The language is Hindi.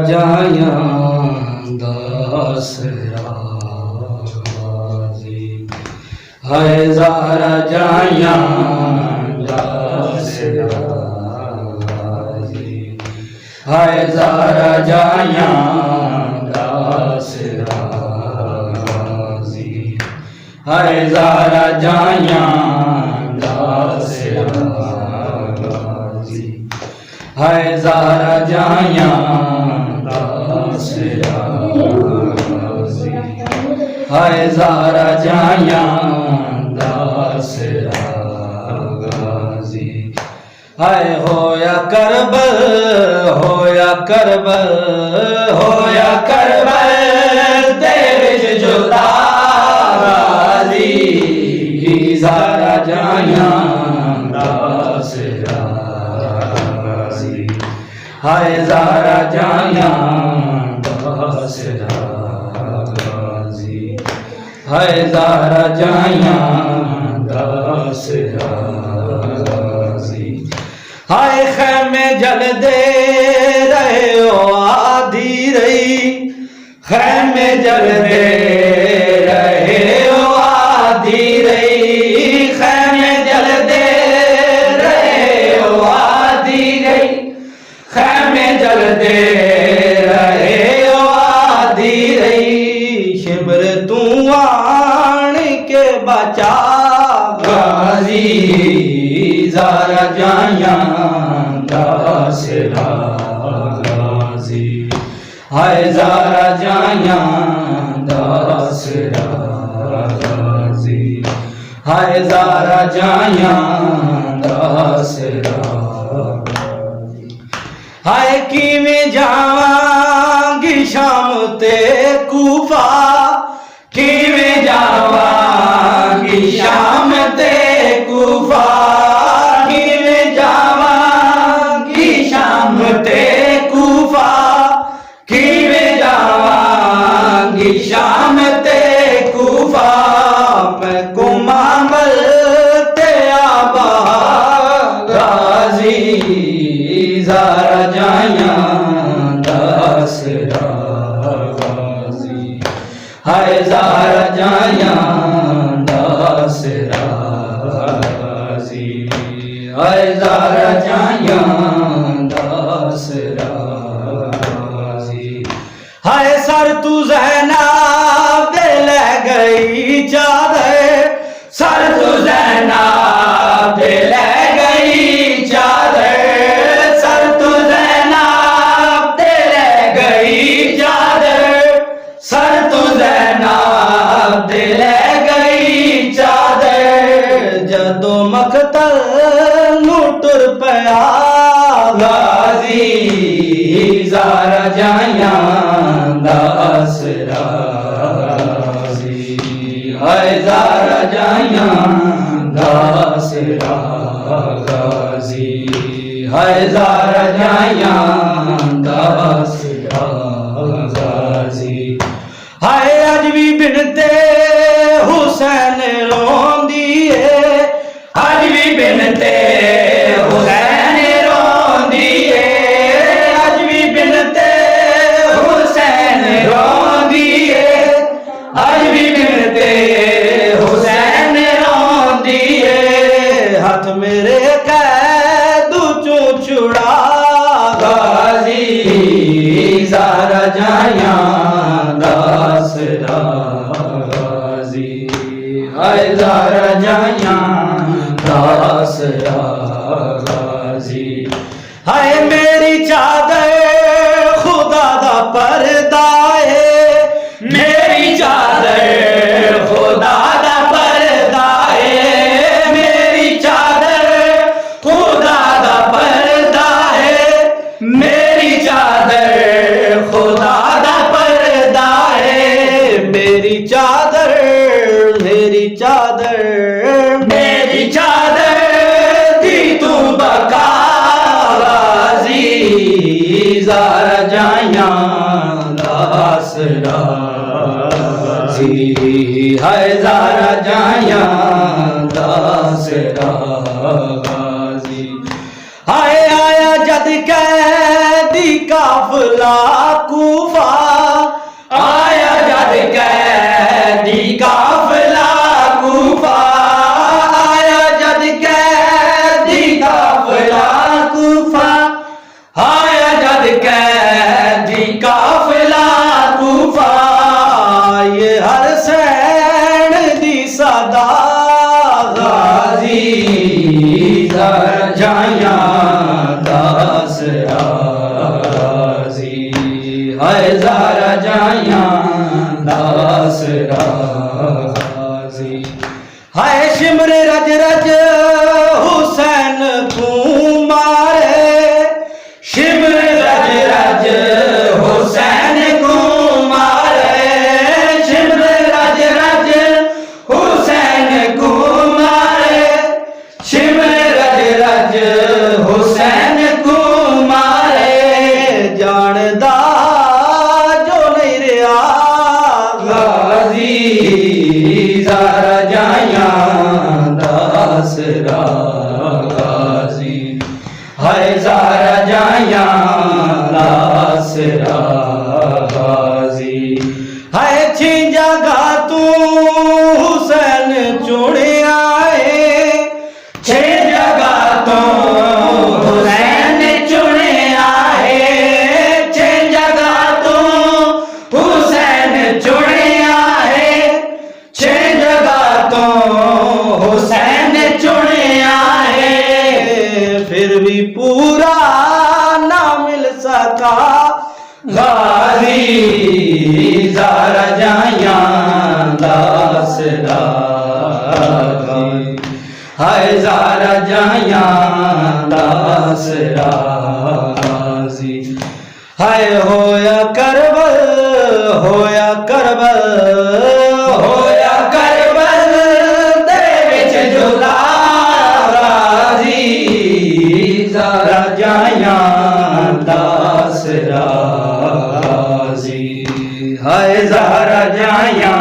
जाया दास राजी हाय ज़ारा जाया दास राजी हाय ज़ारा जाया दास राजी हाय ज़ारा जाया दास राजी हाय ज़ारा जाया दास राजी हाय ज़ारा जाया दास राजी हाय होया करबल होया करबल होया करबल दे विच जुदा राजी ज़ारा जाया दास राजी हाय ज़ारा जाया दास राजी हाय ज़ारा जाया दास राजी हाय खैमे जल दे रहे हो आधी रही खैमे जल दे रहे हो आधी रही खैमे जल दे रहे हो आधी रही खैमे जल दे रहे हो आधी रही शिमर तू आन के बचा गाजी ज़ारा जाया दास राजी हाय ज़ारा जाया दास राजी हाय ज़ारा जाया दास राजी हाय किवें जावांगी शाम ते कूफा किवें जावांगी शाम ते कूफा किवें जावांगी शाम ते कूफा किवें जावांगी शाम ते कूफा मैं कुमामल ते आबा गाजी ज़ारा जाया दास राजी हाय ज़ारा जाया दास राजी हाय ज़ारा जाया दास राजी हाय सर तू ज़ैनब दे ले गई चादर सर तू ज़ैनब दे ले गई चादर सर तू ज़ैनब दे ले गई चादर सर तू ज़ैनब दे ले गई चादर जदो मकतल नू टुर पया गाजी ज़ारा जाया दास राजी हाय ज़ारा जाया दास राजी हाय ज़ारा जाया दास राजी हाय अज भी बिनते हुसैन रोंदी है अज भी बिनते हुसैन रोंदी है अज भी बिनते हुसैन रोंदी है अज भी बिनते हुसैन रोंदी है हाथ मेरे कैदू चू छुड़ा गाजी ज़ारा जाया दास राजी हाय ज़ारा जाया दास राजी हाय मेरी चादर खुदा दा पर्दा है मेरी चादर खुदा दा पर्दा है मेरी चादर खुदा दा पर्दा है मेरी चादर खुदा दा पर्दा है मेरी चादर मेरी चादर मेरी चादर दी तू बका राजी ज़ारा जाया दास राजी हाय ज़ारा जाया दास राजी हाय आया जद कैदी काफिला कूफा आया जद कैदी काफिला कूफा आया जद कैदी काफिला कूफा आया जद कैदी काफिला कूफा ये हर सैन दी सदा गाजी जर जाया दास राजी है जरा जाया दास राजी है शिमर रज रज हुसैन को मारे शिमर रज रज हुसैन को मारे शिमर रज रज हुसैन को मारे शिमर रज रज हुसैन को मारे जानदा जो नहीं रहा गाजी जरा जाया दास राजी है जरा जाया दास राजी है छी जगह तू हुसैन चुने आए छे जगह तो हुसैन चुने आए छे जगह तो हुसैन चुने आए छे जगह तो हुसैन चुने आए फिर भी पूरा ना मिल सका गाजी जरा जाया दास राजी है जरा जाया दास राजी है होया करबल होया करबल होया करबल दे विच जुदा राजी जरा जाया दास राजी है जरा जाया